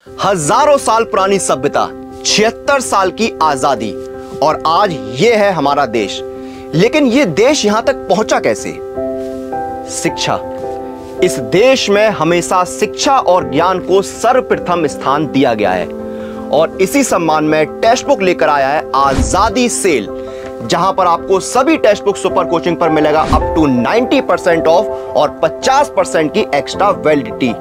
हजारों साल पुरानी सभ्यता, 76 साल की आजादी और आज ये है हमारा देश। लेकिन ये देश यहां तक पहुंचा कैसे? शिक्षा। इस देश में हमेशा शिक्षा और ज्ञान को सर्वप्रथम स्थान दिया गया है और इसी सम्मान में टेक्स्ट बुक लेकर आया है आजादी सेल, जहां पर आपको सभी टेक्स्ट बुक सुपर कोचिंग पर मिलेगा अप टू 90% ऑफ और 50% की एक्स्ट्रा वैलिडिटी।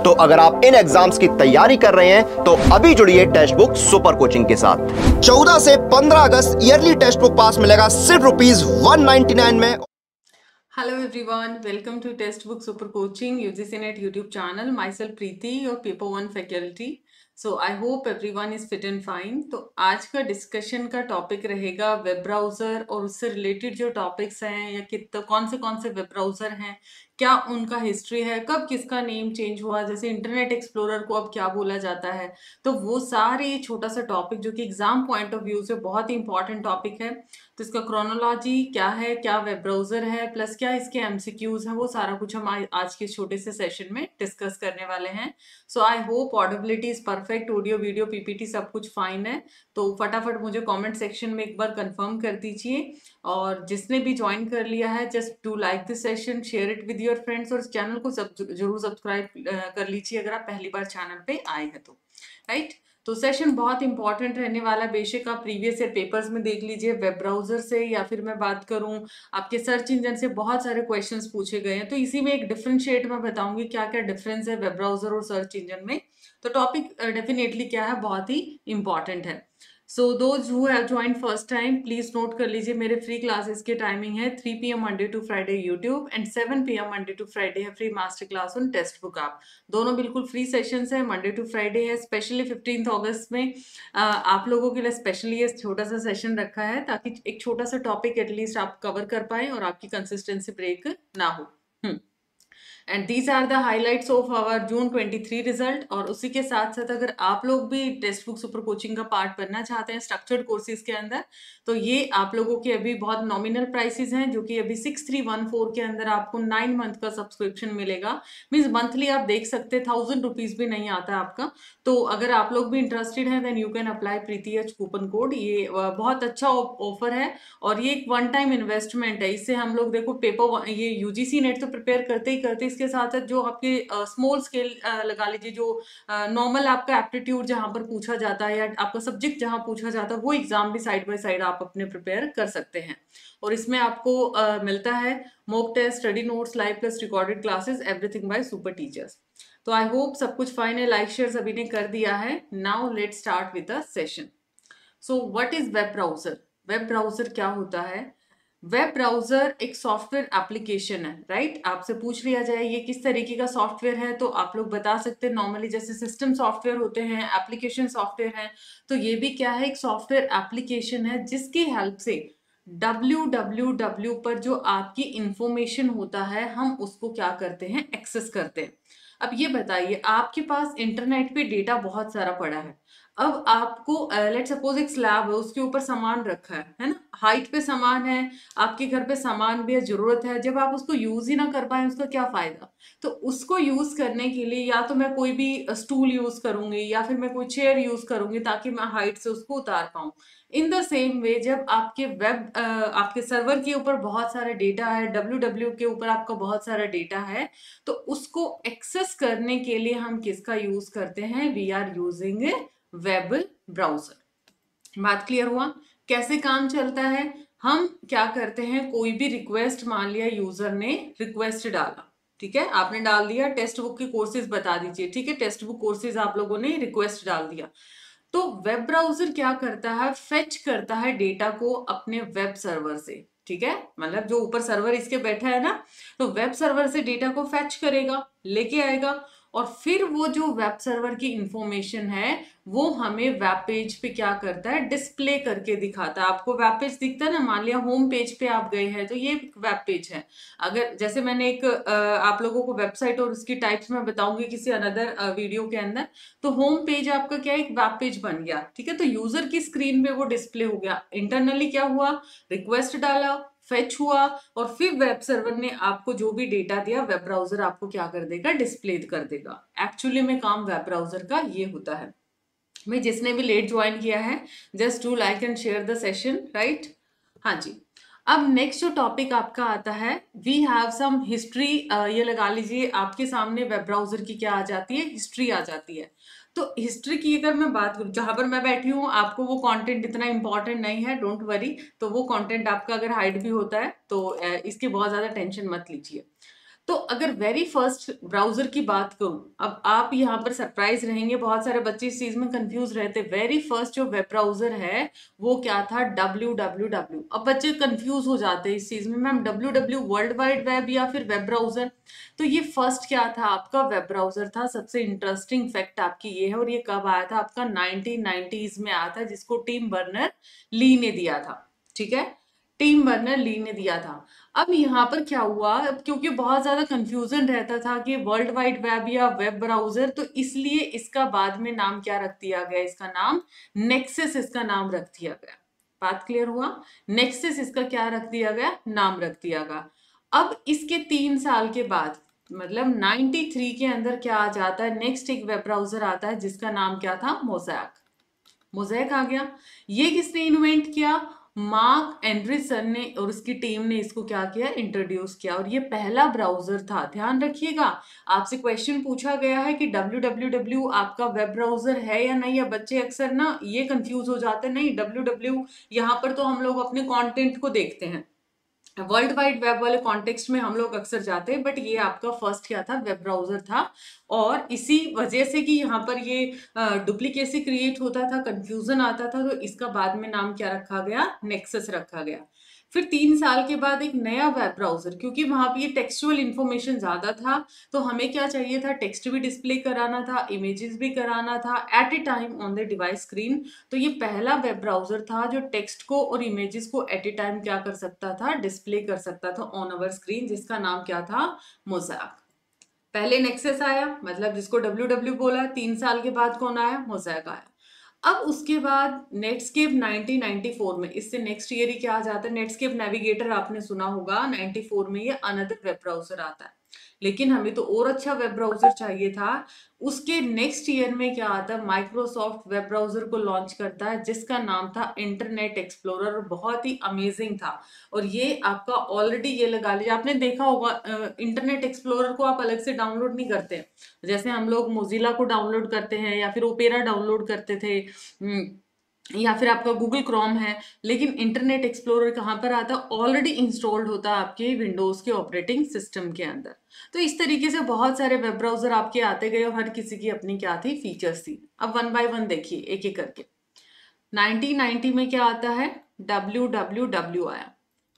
तो अगर आप इन एग्जाम्स की तैयारी कर रहे हैं तो अभी जुड़िए टेक्स्ट बुक सुपर कोचिंग के साथ। 14 से 15 अगस्त ईयरली टेक्स्ट बुक पास मिलेगा सिर्फ ₹199 में। Hello everyone, welcome to Textbook Super Coaching UGC Net YouTube channel. Myself Preeti, your Paper 1 faculty. So I hope everyone is fit and fine. तो आज का discussion का टॉपिक रहेगा वेब ब्राउज़र और उससे रिलेटेड जो टॉपिक्स हैं या कौन से वेब ब्राउज़र हैं, क्या उनका हिस्ट्री है, कब किसका नेम चेंज हुआ, जैसे इंटरनेट एक्सप्लोरर को अब क्या बोला जाता है। तो वो सारे छोटा सा टॉपिक जो कि एग्जाम पॉइंट ऑफ व्यू से बहुत ही इंपॉर्टेंट टॉपिक है। तो इसका क्रोनोलॉजी क्या है, क्या वेब ब्राउज़र है, प्लस क्या इसके एमसीक्यूज हैं, वो सारा कुछ हम आज के छोटे से सेशन में डिस्कस करने वाले हैं। So I hope audibility is perfect, audio video PPT सब कुछ फाइन है। तो फटाफट मुझे कमेंट सेक्शन में एक बार कंफर्म कर दीजिए और जिसने भी ज्वाइन कर लिया है just do like this session, share it with your friends और इस चैनल को जरूर सब्सक्राइब कर लीजिए अगर आप पहली बार चैनल पे आए हैं तो, राइट। तो सेशन बहुत इंपॉर्टेंट रहने वाला, बेशक आप प्रीवियस ईयर पेपर्स में देख लीजिए वेब ब्राउजर से, या फिर मैं बात करूं आपके सर्च इंजन से बहुत सारे क्वेश्चंस पूछे गए हैं। तो इसी में एक डिफरेंशिएट मैं बताऊंगी क्या क्या डिफरेंस है वेब ब्राउजर और सर्च इंजन में। तो टॉपिक डेफिनेटली क्या है, बहुत ही इंपॉर्टेंट है। So those who have join first time please note कर लीजिए, मेरे फ्री क्लासेस के टाइमिंग है 3 PM Monday to Friday YouTube and 7 PM Monday to Friday है free master class on text book app. दोनों बिल्कुल फ्री सेशंस है, Monday to Friday है। स्पेशली 15 अगस्त में आप लोगों के लिए स्पेशली ये छोटा सा सेशन रखा है ताकि एक छोटा सा टॉपिक एटलीस्ट आप कवर कर पाए और आपकी कंसिस्टेंसी ब्रेक ना हो। And these are the highlights of our June 23 result. और उसी के साथ साथ अगर आप लोग भी टेक्स्ट बुक सुपर कोचिंग का पार्ट बनना चाहते हैं स्ट्रक्चर्ड कोर्सेज के अंदर, तो ये आप लोगों के अभी बहुत नॉमिनल प्राइसेस हैं, जो कि अभी 6314 के अंदर आपको 9 मंथ का सब्सक्रिप्शन मिलेगा। मीन्स मंथली आप देख सकते हैं, 1000 रुपीज भी नहीं आता है आपका। तो अगर आप लोग भी इंटरेस्टेड हैं देन यू कैन अप्लाई प्रीतियज कूपन कोड। ये बहुत अच्छा ऑफर है और ये एक वन टाइम इन्वेस्टमेंट है। इससे हम लोग देखो पेपर ये यूजीसी नेट तो प्रिपेयर करते ही करते, इसके साथ साथ जो आपके स्मॉल स्केल लगा लीजिए, जो नॉर्मल आपका एप्टीट्यूड जहां पर पूछा जाता है या आपका सब्जेक्ट जहां पूछा जाता है, वो एग्जाम भी साइड बाय साइड आप अपने प्रिपेयर कर सकते हैं। और इसमें आपको मिलता है mock test, study notes, live plus recorded classes, everything by super teachers. तो आई होप सब कुछ फाइन है। लाइक शेयर सभी ने कर दिया है। Now let start with the session. So what is web browser? Web browser क्या होता है? वेब ब्राउजर एक सॉफ्टवेयर एप्लीकेशन है, राइट। आपसे पूछ लिया जाए ये किस तरीके का सॉफ्टवेयर है, तो आप लोग बता सकते हैं नॉर्मली जैसे सिस्टम सॉफ्टवेयर होते हैं, एप्लीकेशन सॉफ्टवेयर है। तो ये भी क्या है, एक सॉफ्टवेयर एप्लीकेशन है जिसकी हेल्प से www पर जो आपकी इंफॉर्मेशन होता है हम उसको क्या करते हैं, एक्सेस करते हैं। अब ये बताइए, आपके पास इंटरनेट पे डेटा बहुत सारा पड़ा है। अब आपको लेट सपोज एक स्लैब है, उसके ऊपर सामान रखा है ना, हाइट पे सामान है, आपके घर पे सामान भी है, जरूरत है। जब आप उसको यूज ही ना कर पाए उसका क्या फायदा? तो उसको यूज करने के लिए या तो मैं कोई भी स्टूल यूज करूंगी या फिर मैं कोई चेयर यूज करूंगी ताकि मैं हाइट से उसको उतार पाऊं। इन द सेम वे जब आपके आपके सर्वर के ऊपर बहुत सारा डेटा है, डब्ल्यू के ऊपर आपका बहुत सारा डेटा है, तो उसको एक्सेस करने के लिए हम किसका यूज करते हैं? We are using web browser. बात क्लियर हुआ? कैसे काम चलता है? हम क्या करते हैं, कोई भी रिक्वेस्ट, मान लिया यूजर ने रिक्वेस्ट डाला, ठीक है, आपने डाल दिया टेक्स्ट बुक के कोर्सेज बता दीजिए, ठीक है, टेक्स्ट बुक कोर्सेज आप लोगों ने रिक्वेस्ट डाल दिया। तो वेब ब्राउजर क्या करता है, फेच करता है डेटा को अपने वेब सर्वर से, ठीक है, मतलब जो ऊपर सर्वर इसके बैठा है ना, तो वेब सर्वर से डेटा को फेच करेगा, लेके आएगा और फिर वो जो वेब सर्वर की इंफॉर्मेशन है वो हमें वेब पेज पे क्या करता है, डिस्प्ले करके दिखाता है। आपको वेब पेज दिखता है ना, मान लिया होम पेज पे आप गए हैं तो ये वेब पेज है। अगर जैसे मैंने एक आप लोगों को वेबसाइट और उसकी टाइप्स में बताऊंगी किसी अनदर वीडियो के अंदर, तो होम पेज आपका क्या, एक वेब पेज बन गया, ठीक है। तो यूजर की स्क्रीन पे वो डिस्प्ले हो गया। इंटरनली क्या हुआ, रिक्वेस्ट डाला, फेच हुआ और फिर वेब सर्वर ने आपको जो भी डेटा दिया वेब ब्राउजर आपको क्या कर देगा, डिस्प्ले कर देगा। एक्चुअली में काम वेब ब्राउजर का ये होता है। मैं जिसने भी लेट ज्वाइन किया है, just do like and share the session, right. हाँ जी, अब नेक्स्ट जो टॉपिक आपका आता है, वी हैव सम हिस्ट्री। ये लगा लीजिए आपके सामने वेब ब्राउजर की क्या आ जाती है, हिस्ट्री आ जाती है। तो हिस्ट्री की अगर मैं बात करूं, जहां पर मैं बैठी हूँ आपको वो कंटेंट इतना इंपॉर्टेंट नहीं है, डोंट वरी। तो वो कंटेंट आपका अगर हाइड भी होता है तो इसकी बहुत ज्यादा टेंशन मत लीजिए। तो अगर वेरी फर्स्ट ब्राउजर की बात करूं, अब आप यहाँ पर सरप्राइज रहेंगे, बहुत सारे बच्चे इस चीज में कंफ्यूज रहते। वेरी फर्स्ट जो वेब ब्राउजर है वो क्या था, www। अब बच्चे कंफ्यूज हो जाते हैं इस चीज में, ma'am www world wide web या फिर वेब ब्राउजर। तो ये फर्स्ट क्या था, आपका वेब ब्राउजर था। सबसे इंटरेस्टिंग फैक्ट आपकी ये है, और ये कब आया था, आपका 1990s में आया था, जिसको टिम बर्नर ली ने दिया था। ठीक है, टिम बर्नर ली ने दिया था। अब यहाँ पर क्या हुआ, अब क्योंकि बहुत ज्यादा कंफ्यूजन रहता था कि वर्ल्ड वाइड वेब या वेब ब्राउजर, तो इसलिए इसका बाद में नाम क्या रख दिया गया, इसका नाम नेक्सस इसका नाम रख दिया गया। बात क्लियर हुआ, नेक्सस इसका क्या रख दिया गया, नाम रख दिया गया। अब इसके 3 साल के बाद, मतलब 93 के अंदर क्या आ जाता है, नेक्स्ट एक वेब ब्राउजर आता है जिसका नाम क्या था, मोज़ैक। मोज़ैक आ गया। ये किसने इन्वेंट किया, मार्क एंड्रिसन ने और उसकी टीम ने इसको क्या किया, इंट्रोड्यूस किया। और ये पहला ब्राउजर था। ध्यान रखिएगा, आपसे क्वेश्चन पूछा गया है कि www आपका वेब ब्राउजर है या नहीं। या बच्चे अक्सर ना ये कंफ्यूज हो जाते हैं, नहीं www यहाँ पर तो हम लोग अपने कंटेंट को देखते हैं, वर्ल्ड वाइड वेब वाले कॉन्टेक्स्ट में हम लोग अक्सर जाते हैं, बट ये आपका फर्स्ट क्या था, वेब ब्राउजर था। और इसी वजह से कि यहाँ पर ये डुप्लीकेसी क्रिएट होता था, कंफ्यूजन आता था, तो इसका बाद में नाम क्या रखा गया, नेक्सस रखा गया। फिर 3 साल के बाद एक नया वेब ब्राउजर, क्योंकि वहां पे ये टेक्सचुअल इंफॉर्मेशन ज्यादा था, तो हमें क्या चाहिए था, टेक्स्ट भी डिस्प्ले कराना था, इमेजेस भी कराना था at a time on the device screen. तो ये पहला वेब ब्राउजर था जो टेक्स्ट को और इमेजेस को एट ए टाइम क्या कर सकता था, डिस्प्ले कर सकता था ऑन अवर स्क्रीन, जिसका नाम क्या था, मोज़ैक। पहले नेक्सस आया, मतलब जिसको www बोला, 3 साल के बाद कौन आया, मोज़ैक आया। अब उसके बाद नेटस्केप 1994 में, इससे नेक्स्ट ईयर ही क्या आ जाता है, नेटस्केप नेविगेटर आपने सुना होगा, 94 में ये अनदर वेब ब्राउजर आता है। लेकिन हमें तो और अच्छा वेब ब्राउजर चाहिए था। उसके नेक्स्ट ईयर में क्या आता है, माइक्रोसॉफ्ट वेब ब्राउजर को लॉन्च करता है जिसका नाम था इंटरनेट एक्सप्लोरर। बहुत ही अमेजिंग था। और ये आपका ऑलरेडी, ये लगा लीजिए आपने देखा होगा, इंटरनेट एक्सप्लोरर को आप अलग से डाउनलोड नहीं करते, जैसे हम लोग मोजिला को डाउनलोड करते हैं या फिर ओपेरा डाउनलोड करते थे, या फिर आपका गूगल क्रोम है। लेकिन इंटरनेट एक्सप्लोरर कहाँ पर आता है, ऑलरेडी इंस्टॉल्ड होता है आपके विंडोज के ऑपरेटिंग सिस्टम के अंदर। तो इस तरीके से बहुत सारे वेब ब्राउजर आपके आते गए और हर किसी की अपनी क्या थी, फीचर्स थी। अब वन बाय वन देखिए एक एक करके। 1990 में क्या आता है, www आया।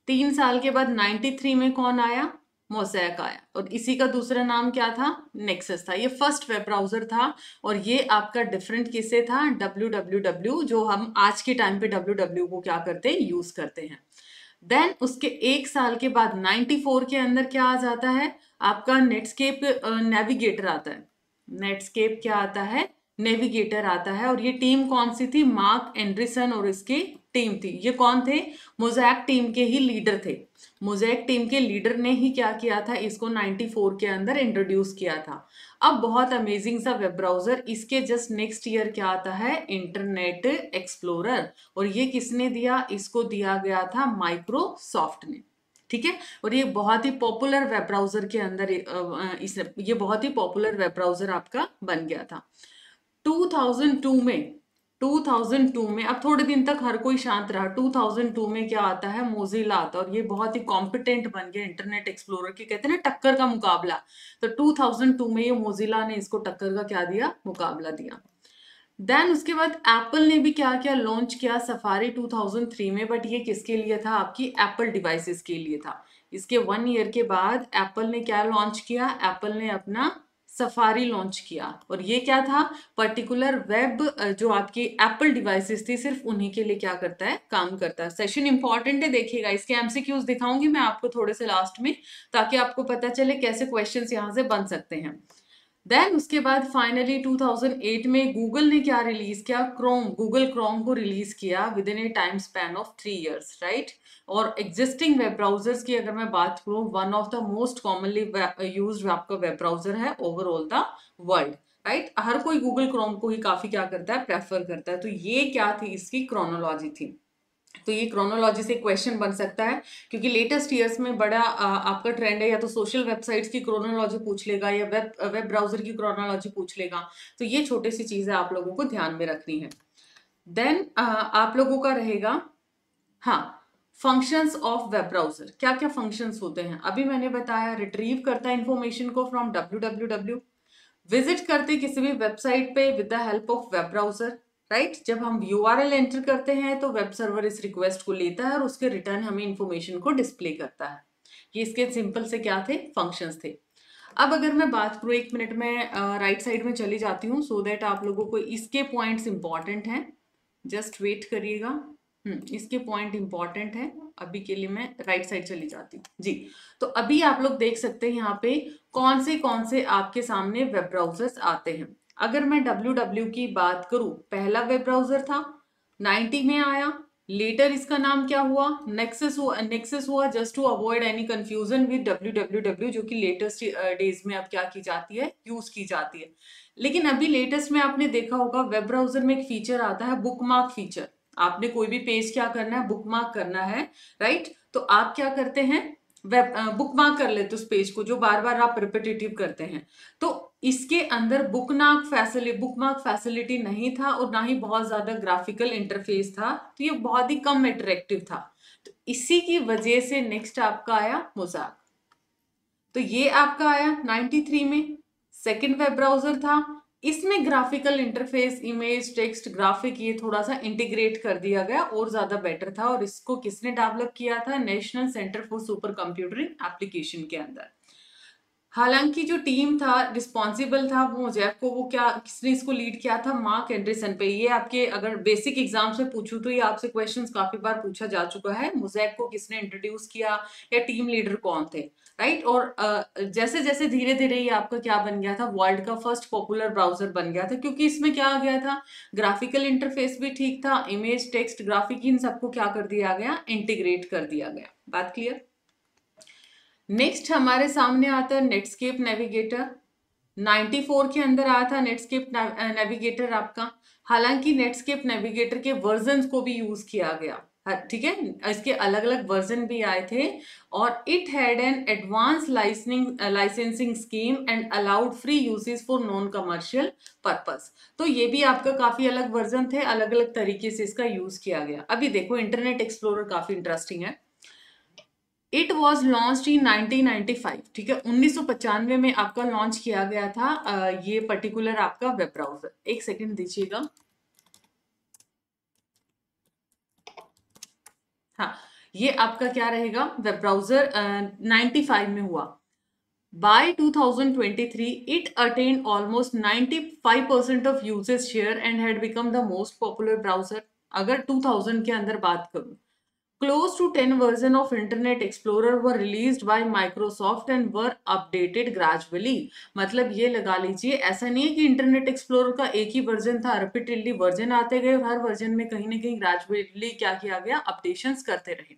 3 साल के बाद 93 में कौन आया, मोज़ैक आया। और इसी का दूसरा नाम क्या था, नेक्सस था। ये फर्स्ट वेब ब्राउजर था। और ये आपका डिफरेंट किससे था, www, जो हम आज के टाइम पे www को क्या करते हैं, यूज करते हैं। देन उसके 1 साल के बाद 94 के अंदर क्या आ जाता है, आपका नेटस्केप नेविगेटर आता है। नेटस्केप क्या आता है, नेविगेटर आता है। और ये टीम कौन सी थी, मार्क एंड्रिसन और इसकी टीम थी। ये कौन थे, मोज़ैक टीम के ही लीडर थे। मोज़ैक टीम के लीडर ने ही क्या किया था, इसको 94 के अंदर इंट्रोड्यूस किया था। अब बहुत अमेजिंग सा वेब ब्राउजर, इसके जस्ट नेक्स्ट ईयर क्या आता है, इंटरनेट एक्सप्लोरर। और ये किसने दिया, इसको दिया गया था माइक्रोसॉफ्ट ने। ठीक है, और ये बहुत ही पॉपुलर वेब ब्राउजर के अंदर ये बहुत ही पॉपुलर वेब ब्राउजर आपका बन गया था। 2002 में अब थोड़े दिन तक हर कोई शांत रहा। 2002 में क्या आता है, मोजिला आता है। और ये बहुत ही कॉम्पिटेंट बन गया इंटरनेट एक्सप्लोरर के, कहते हैं ना टक्कर का मुकाबला। तो 2002 में ये मोजिला ने इसको टक्कर का क्या दिया, मुकाबला दिया। देन उसके बाद एप्पल ने भी क्या क्या लॉन्च किया, सफारी 2003 में। बट ये किसके लिए था, आपकी एप्पल डिवाइसेस के लिए था। इसके 1 ईयर के बाद एप्पल ने क्या लॉन्च किया, एप्पल ने अपना सफारी लॉन्च किया। और ये क्या था, पर्टिकुलर वेब जो आपकी एप्पल डिवाइसेस थी, सिर्फ उन्हीं के लिए क्या करता है, काम करता है। सेशन इंपॉर्टेंट है, देखिएगा। इसके एमसीक्यूज दिखाऊंगी मैं आपको थोड़े से लास्ट में, ताकि आपको पता चले कैसे क्वेश्चंस यहाँ से बन सकते हैं। देन उसके बाद फाइनली 2008 में गूगल ने क्या रिलीज किया, गूगल क्रोम को रिलीज किया with in A time span of 3 years, right. और एग्जिस्टिंग वेब ब्राउजर्स की अगर मैं बात करूं, one of the most commonly used आपका वेब ब्राउजर है ओवरऑल द वर्ल्ड, राइट। हर कोई गूगल क्रोम को ही काफी क्या करता है, प्रेफर करता है। तो ये क्या थी, इसकी क्रोनोलॉजी थी। तो ये क्रोनोलॉजी से क्वेश्चन बन सकता है, क्योंकि लेटेस्ट ईयर्स में बड़ा आपका ट्रेंड है, या तो सोशल वेबसाइट्स की क्रोनोलॉजी पूछ लेगा या वेब ब्राउजर की क्रोनोलॉजी पूछ लेगा। तो ये छोटी सी चीजें आप लोगों को ध्यान में रखनी है। देन आप लोगों का रहेगा, हाँ, फंक्शंस ऑफ वेब ब्राउजर। क्या क्या फंक्शंस होते हैं, अभी मैंने बताया, रिट्रीव करता है इंफॉर्मेशन को फ्रॉम www, विजिट करते किसी भी वेबसाइट पे with the help of web browser, right. जब हम URL एंटर करते हैं तो वेब सर्वर इस रिक्वेस्ट को लेता है और उसके रिटर्न हमें इंफॉर्मेशन को डिस्प्ले करता है। ये इसके सिंपल से क्या थे, फंक्शंस थे। अब अगर मैं बात करूँ, 1 मिनट में राइट साइड में चली जाती हूँ, सो दैट आप लोगों को इसके पॉइंट्स इंपॉर्टेंट हैं, जस्ट वेट करिएगा। इसके पॉइंट इंपॉर्टेंट है, अभी के लिए मैं राइट साइड चली जाती हूँ जी। तो अभी आप लोग देख सकते हैं यहाँ पे कौन से आपके सामने वेब ब्राउजर्स आते हैं। अगर मैं www की बात करूं, पहला वेब ब्राउजर था 90 में आया, लेटर इसका नाम क्या हुआ, नेक्सस हुआ, just to avoid any confusion with www, जो कि लेटेस्ट डेज में अब क्या की जाती है, यूज की जाती है। लेकिन अभी लेटेस्ट में आपने देखा होगा वेब ब्राउजर में एक फीचर आता है, बुकमार्क फीचर। आपने कोई भी पेज क्या करना है, बुकमार्क करना है, राइट। तो आप क्या करते हैं, वेब बुकमार्क कर लेते उस पेज को जो बार बार आप रिपीटेटिव करते हैं। तो इसके अंदर बुकमार्क फैसिलिटी नहीं था, और ना ही बहुत ज्यादा ग्राफिकल इंटरफेस था, तो ये बहुत ही कम अट्रैक्टिव था। तो इसी की वजह से नेक्स्ट आपका आया मोज़ाक। तो ये आपका आया 93 में, सेकंड वेब ब्राउजर था। इसमें graphical interface, image, text, graphic, ये थोड़ा सा इंटीग्रेट कर दिया गया और ज्यादा बेटर था। और इसको किसने डेवलप किया था, national centre for super computing application के अंदर। हालांकि जो टीम था, रिस्पॉन्सिबल था वो मोज़ैक को, वो क्या, किसने इसको लीड किया था, मार्क एंडरसन पे। ये आपके अगर बेसिक एग्जाम से पूछूं तो ये आपसे क्वेश्चंस काफी बार पूछा जा चुका है, मोज़ैक को किसने इंट्रोड्यूस किया या टीम लीडर कौन थे, राइट। और जैसे जैसे धीरे धीरे ये आपका क्या बन गया था, वर्ल्ड का फर्स्ट पॉपुलर ब्राउजर बन गया था, क्योंकि इसमें क्या आ गया था, ग्राफिकल इंटरफेस भी ठीक था, इमेज, टेक्स्ट, ग्राफिक, इन सबको क्या कर दिया गया, इंटीग्रेट कर दिया गया। बात क्लियर। नेक्स्ट हमारे सामने आता है नेटस्केप नेविगेटर। 94 के अंदर आया था नेटस्केप नेविगेटर आपका। हालांकि नेटस्केप नेविगेटर के वर्जन को भी यूज किया गया, ठीक है, इसके अलग अलग वर्जन भी आए थे। और it had an advance licensing scheme and allowed free uses for non commercial purpose. तो ये भी आपका काफी अलग वर्जन थे, अलग अलग तरीके से इसका यूज किया गया। अभी देखो इंटरनेट एक्सप्लोरर काफी इंटरेस्टिंग है। इट वॉज लॉन्च इन 1995, ठीक है, 1995 में आपका लॉन्च किया गया था ये पर्टिकुलर आपका वेब ब्राउजर। एक सेकंड दीजिएगा। हाँ, ये आपका क्या रहेगा, वेब ब्राउजर 95 में हुआ। By 2023, it attained almost 95% of usage share and had become the most popular browser. अगर 2000 के अंदर बात करूं, Close to 10 versions of Internet Explorer were released by Microsoft and were updated gradually. मतलब ये लगा लीजिए, ऐसा नहीं है कि इंटरनेट एक्सप्लोरर का एक ही वर्जन था, रिपीटेडली वर्जन आते गए और हर वर्जन में कहीं ना कहीं ग्रेजुअली क्या किया गया, अपडेशंस करते रहे।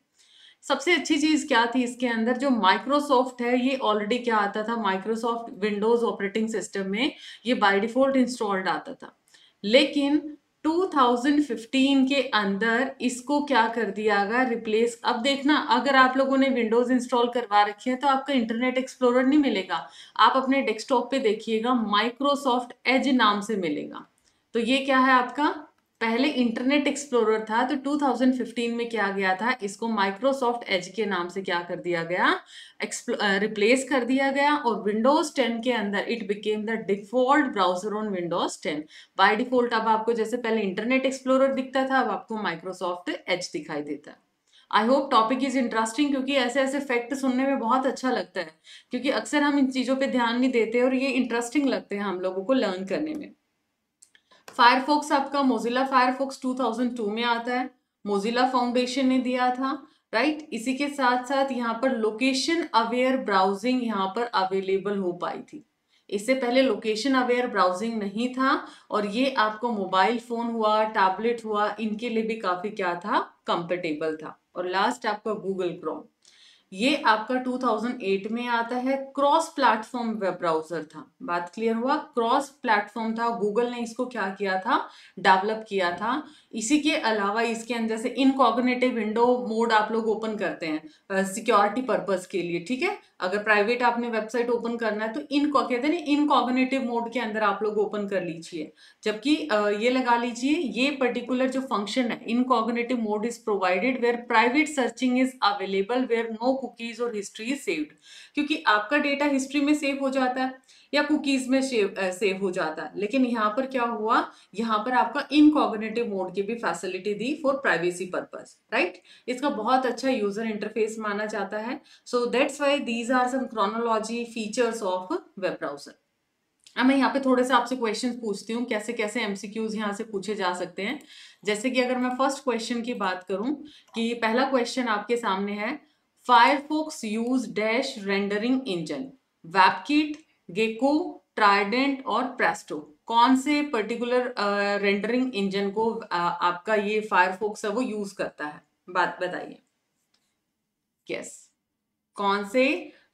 सबसे अच्छी चीज क्या थी इसके अंदर, जो माइक्रोसॉफ्ट है ये ऑलरेडी क्या आता था, माइक्रोसॉफ्ट विंडोज ऑपरेटिंग सिस्टम में ये बाय डिफॉल्ट इंस्टॉल्ड आता था। लेकिन 2015 के अंदर इसको क्या कर दिया गया, रिप्लेस। अब देखना, अगर आप लोगों ने विंडोज इंस्टॉल करवा रखी है तो आपका इंटरनेट एक्सप्लोरर नहीं मिलेगा, आप अपने डेस्कटॉप पे देखिएगा माइक्रोसॉफ्ट एज नाम से मिलेगा। तो ये क्या है आपका, पहले इंटरनेट एक्सप्लोरर था, तो 2015 में क्या गया था, इसको माइक्रोसॉफ्ट एज के नाम से क्या कर दिया गया, रिप्लेस कर दिया गया। और विंडोज 10 के अंदर it became the default browser on Windows 10। By default अब आपको जैसे पहले इंटरनेट एक्सप्लोरर दिखता था, अब आपको माइक्रोसॉफ्ट एज दिखाई देता है। I hope topic is interesting, क्योंकि ऐसे ऐसे फैक्ट सुनने में बहुत अच्छा लगता है, क्योंकि अक्सर हम इन चीजों पे ध्यान नहीं देते और ये इंटरेस्टिंग लगते हैं हम लोगों को लर्न करने में। फायरफॉक्स आपका, मोजिला फायरफॉक्स 2002 में आता है, मोजिला फाउंडेशन ने दिया था, राइट। इसी के साथ साथ यहाँ पर लोकेशन अवेयर ब्राउजिंग यहाँ पर अवेलेबल हो पाई थी। इससे पहले लोकेशन अवेयर ब्राउजिंग नहीं था, और ये आपको मोबाइल फोन हुआ, टैबलेट हुआ, इनके लिए भी काफी क्या था, कंफर्टेबल था। और लास्ट आपका गूगल क्रोम, ये आपका 2008 में आता है, क्रॉस प्लेटफॉर्म वेब ब्राउजर था। बात क्लियर हुआ, क्रॉस प्लेटफॉर्म था, गूगल ने इसको क्या किया था, डेवलप किया था। इसी के अलावा इसके अंदर से इनकॉग्निटिव विंडो मोड आप लोग ओपन करते हैं सिक्योरिटी पर्पस के लिए, ठीक है। अगर प्राइवेट आपने वेबसाइट ओपन करना है तो कहते हैं इनकॉग्निटिव मोड के अंदर आप लोग ओपन कर लीजिए। जबकि ये लगा लीजिए, ये पर्टिकुलर जो फंक्शन है, incognito mode is provided where private searching is available where no cookies और हिस्ट्री इज सेव्ड। क्योंकि आपका डेटा हिस्ट्री में सेव हो जाता है या कुकीज में सेव हो जाता है, लेकिन यहाँ पर क्या हुआ, यहाँ पर आपका इनकॉग्निटिव मोड की भी फैसिलिटी दी फॉर प्राइवेसी पर्पस, राइट। इसका बहुत अच्छा यूजर इंटरफेस माना जाता है। So that's why these are some chronology features of web browser. अब मैं यहाँ पे थोड़े से आपसे क्वेश्चंस पूछती हूँ, कैसे कैसे एमसीक्यूज यहाँ से पूछे जा सकते हैं। जैसे कि अगर मैं फर्स्ट क्वेश्चन की बात करूं, कि पहला क्वेश्चन आपके सामने है, Firefox use dash rendering engine, WebKit, Gecko, Trident और प्रेस्टो। कौन से पर्टिकुलर रेंडरिंग इंजन को आपका ये फायरफॉक्स है वो यूज करता है, बात बताइए। यस, कौन से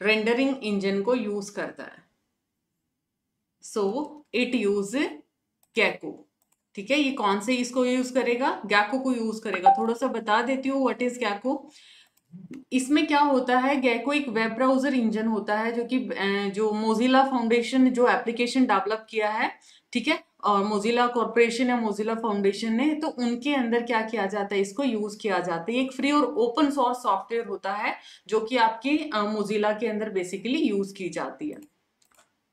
रेंडरिंग इंजन को यूज करता है? सो इट यूज गैको, ठीक है। ये कौन से इसको यूज करेगा, गैको को यूज करेगा। थोड़ा सा बता देती हूँ व्हाट इज गैको। इसमें क्या होता है, गैको एक वेब ब्राउजर इंजन होता है, जो कि जो मोजिला फाउंडेशन जो एप्लीकेशन डेवलप किया है, ठीक है, और मोजिला कॉर्पोरेशन या मोजिला फाउंडेशन ने, तो उनके अंदर क्या किया जाता है, इसको यूज किया जाता है। एक फ्री और ओपन सोर्स सॉफ्टवेयर होता है जो कि आपकी मोजिला के अंदर बेसिकली यूज की जाती है।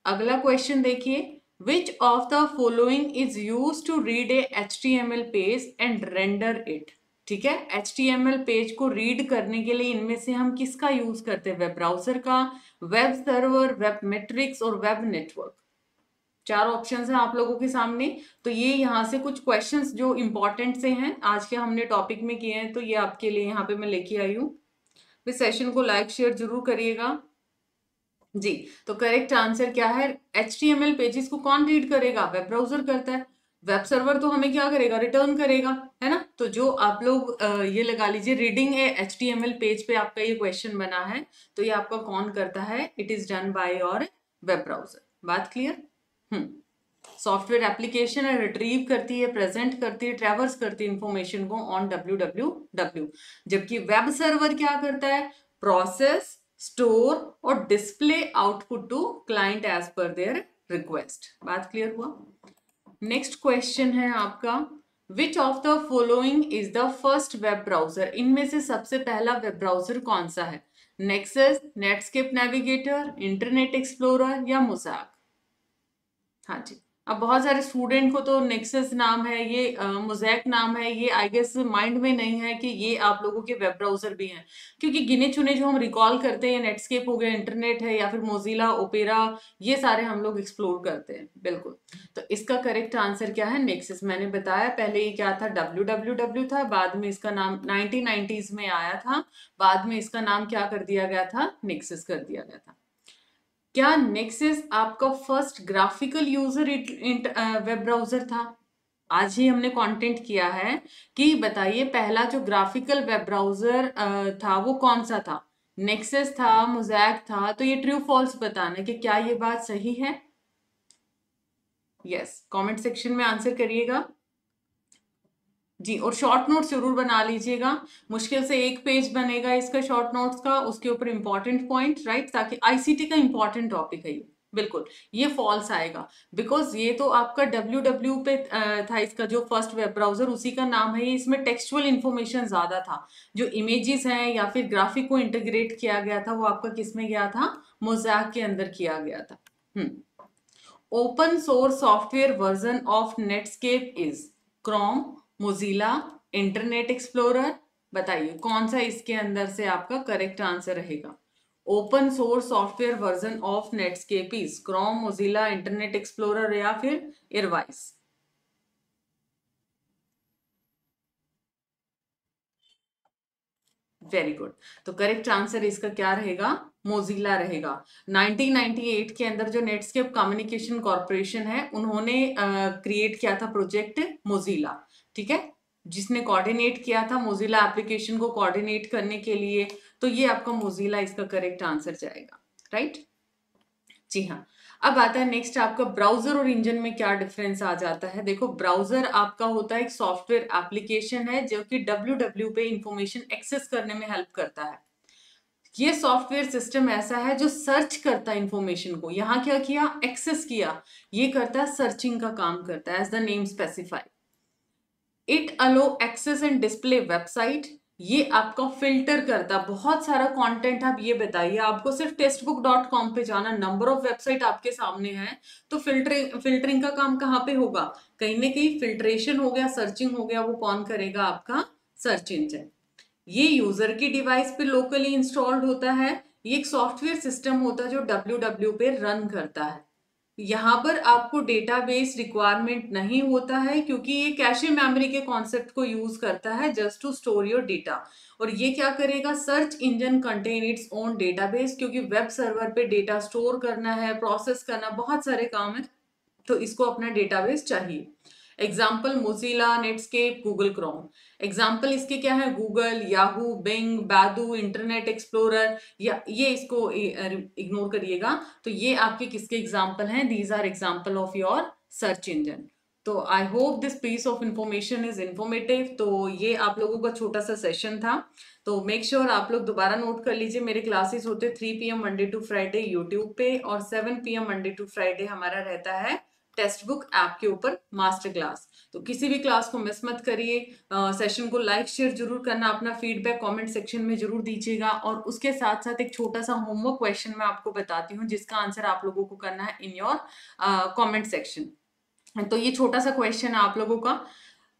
अगला क्वेश्चन देखिए, which of the following is use to read a HTML page and render it. ठीक है, HTML पेज को रीड करने के लिए इनमें से हम किसका यूज करते हैं, वेब ब्राउजर का, वेब सर्वर, वेब मैट्रिक्स और वेब नेटवर्क। चार ऑप्शंस हैं आप लोगों के सामने। तो ये यहाँ से कुछ क्वेश्चंस जो इंपॉर्टेंट से हैं आज के हमने टॉपिक में किए हैं, तो ये आपके लिए यहाँ पे मैं लेके आई हूँ। इस सेशन को लाइक शेयर जरूर करिएगा जी। तो करेक्ट आंसर क्या है, HTML पेजेस को कौन रीड करेगा, वेब ब्राउजर करता है। वेब सर्वर तो हमें क्या करेगा, रिटर्न करेगा, है ना। तो जो आप लोग ये लगा लीजिए, रीडिंग ए HTML पेज पे आपका ये क्वेश्चन बना है, तो ये आपका कौन करता है, it is done by your web browser. बात क्लियर। सॉफ्टवेयर एप्लीकेशन है, रिट्रीव करती है, प्रेजेंट करती है, ट्रैवर्स करती है इंफॉर्मेशन को ऑन www। जबकि वेब सर्वर क्या करता है, प्रोसेस, स्टोर और display output to client as पर देयर रिक्वेस्ट। बात क्लियर हुआ। नेक्स्ट क्वेश्चन है आपका, which of the following is the first web browser. इनमें से सबसे पहला वेब ब्राउजर कौन सा है, Nexus, Netscape Navigator, Internet Explorer या मोज़ैक। हाँ जी, अब बहुत सारे स्टूडेंट को तो नेक्सस नाम है, ये मोज़ैक नाम है, ये आई गेस माइंड में नहीं है कि ये आप लोगों के वेब ब्राउजर भी हैं, क्योंकि गिने चुने जो हम रिकॉल करते हैं, नेटस्केप हो गया, इंटरनेट है, या फिर मोजिला, ओपेरा, ये सारे हम लोग एक्सप्लोर करते हैं। बिल्कुल, तो इसका करेक्ट आंसर क्या है, नेक्सस। मैंने बताया पहले ये क्या था, www था, बाद में इसका नाम 1990s में आया था, बाद में इसका नाम क्या कर दिया गया था, नेक्सस कर दिया गया था। क्या नेक्सस आपका first graphical user web browser था? आज ही हमने कंटेंट किया है कि बताइए पहला जो ग्राफिकल वेब ब्राउजर था वो कौन सा था, नेक्सस था, मोज़ैक था। तो ये ट्रू फॉल्स बताना कि क्या ये बात सही है। यस, कमेंट सेक्शन में आंसर करिएगा जी। और शॉर्ट नोट्स जरूर बना लीजिएगा, मुश्किल से एक पेज बनेगा इसका शॉर्ट नोट्स का, उसके ऊपर इंपॉर्टेंट पॉइंट, राइट, ताकि ICT का इंपॉर्टेंट टॉपिक है ये। बिल्कुल, ये फॉल्स आएगा, बिकॉज ये तो आपका www पे था, इसका जो फर्स्ट वेब ब्राउजर उसी का नाम है ये, इसमें टेक्सचुअल इंफॉर्मेशन ज्यादा था। जो इमेजेस हैं या फिर ग्राफिक को इंटीग्रेट किया गया था वो आपका किस में गया था, मोज़ैक के अंदर किया गया था। Open source software version of Netscape is Chrome, Mozilla, Internet Explorer. बताइए कौन सा इसके अंदर से आपका करेक्ट आंसर रहेगा। Open source software version of Netscape is Chrome, Mozilla, Internet Explorer या फिर इरवाइस। Very good. तो करेक्ट आंसर इसका क्या रहेगा? मोजिला रहेगा। 1998 के अंदर जो नेटस्केप कम्युनिकेशन कॉर्पोरेशन है उन्होंने क्रिएट किया था प्रोजेक्ट मोजिला, ठीक है, जिसने कोऑर्डिनेट किया था मोजिला एप्लीकेशन को कोऑर्डिनेट करने के लिए। तो ये आपका मोजिला इसका करेक्ट आंसर जाएगा, राइट? जी हाँ। अब आता है नेक्स्ट आपका ब्राउजर और इंजन में क्या डिफरेंस आ जाता है। देखो, ब्राउजर आपका होता है एक सॉफ्टवेयर एप्लीकेशन है जो कि www पे इंफॉर्मेशन एक्सेस करने में हेल्प करता है। ये सॉफ्टवेयर सिस्टम ऐसा है जो सर्च करता है इंफॉर्मेशन को। यहाँ क्या किया? एक्सेस किया। ये करता है सर्चिंग का काम करता है, as the name specify. It allow access and display website. ये आपका फिल्टर करता, बहुत सारा कंटेंट। आप ये बताइए, आपको सिर्फ टेक्स्टबुक.com पे जाना, नंबर ऑफ वेबसाइट आपके सामने है, तो फिल्टरिंग का काम कहाँ पे होगा? कहीं ना कहीं फिल्ट्रेशन हो गया, सर्चिंग हो गया, वो कौन करेगा? आपका सर्च इंजन। ये यूजर की डिवाइस पे लोकली इंस्टॉल्ड होता है। ये एक सॉफ्टवेयर सिस्टम होता है जो www पे रन करता है। यहाँ पर आपको डेटाबेस रिक्वायरमेंट नहीं होता है, क्योंकि ये कैशे मेमोरी के कॉन्सेप्ट को यूज करता है just to store your data. और ये क्या करेगा? Search engine contain its own database, क्योंकि वेब सर्वर पे डेटा स्टोर करना है, प्रोसेस करना, बहुत सारे काम है, तो इसको अपना डेटाबेस चाहिए। Example Mozilla, Netscape, Google Chrome. Example इसके क्या है? Google, Yahoo, Bing, Baidu, Internet Explorer, या ये इसको इग्नोर करिएगा। तो ये आपके किसके एग्जाम्पल हैं? These are example of your search engine. तो I hope this piece of information is informative. तो ये आप लोगों का छोटा सा सेशन था। तो मेक श्योर आप लोग दोबारा नोट कर लीजिए, मेरे क्लासेस होते 3 PM Monday to Friday YouTube पे, और 7 PM मंडे टू फ्राइडे हमारा रहता है टेक्स्ट बुक ऐप के ऊपर मास्टर क्लास। तो किसी भी क्लास को मिस मत करिए। सेशन को लाइक शेयर जरूर करना, अपना फीडबैक कमेंट सेक्शन में जरूर दीजिएगा। और उसके साथ साथ एक छोटा सा होमवर्क क्वेश्चन मैं आपको बताती हूँ, जिसका आंसर आप लोगों को करना है इन योर कमेंट सेक्शन। तो ये छोटा सा क्वेश्चन है आप लोगों का।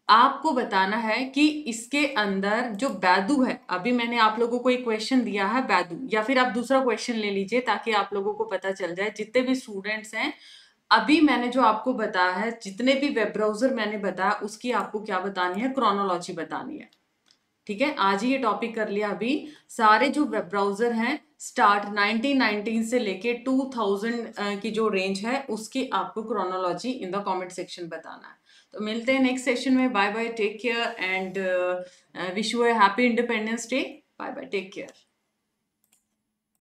आपको बताना है कि इसके अंदर जो बैदू है, अभी मैंने आप लोगों को एक क्वेश्चन दिया है बैदू, या फिर आप दूसरा क्वेश्चन ले लीजिए ताकि आप लोगों को पता चल जाए, जितने भी स्टूडेंट्स हैं, अभी मैंने जो आपको बताया है, जितने भी वेब ब्राउजर मैंने बताया, उसकी आपको क्या बतानी है? क्रोनोलॉजी बतानी है, ठीक है? आज ही ये टॉपिक कर लिया। अभी सारे जो वेब ब्राउजर हैं, स्टार्ट 1919 से लेके 2000 की जो रेंज है, उसकी आपको chronology in the comment section बताना है। तो मिलते हैं नेक्स्ट सेशन में। Bye bye, take care, and wish you a happy Independence Day. Bye bye, take care.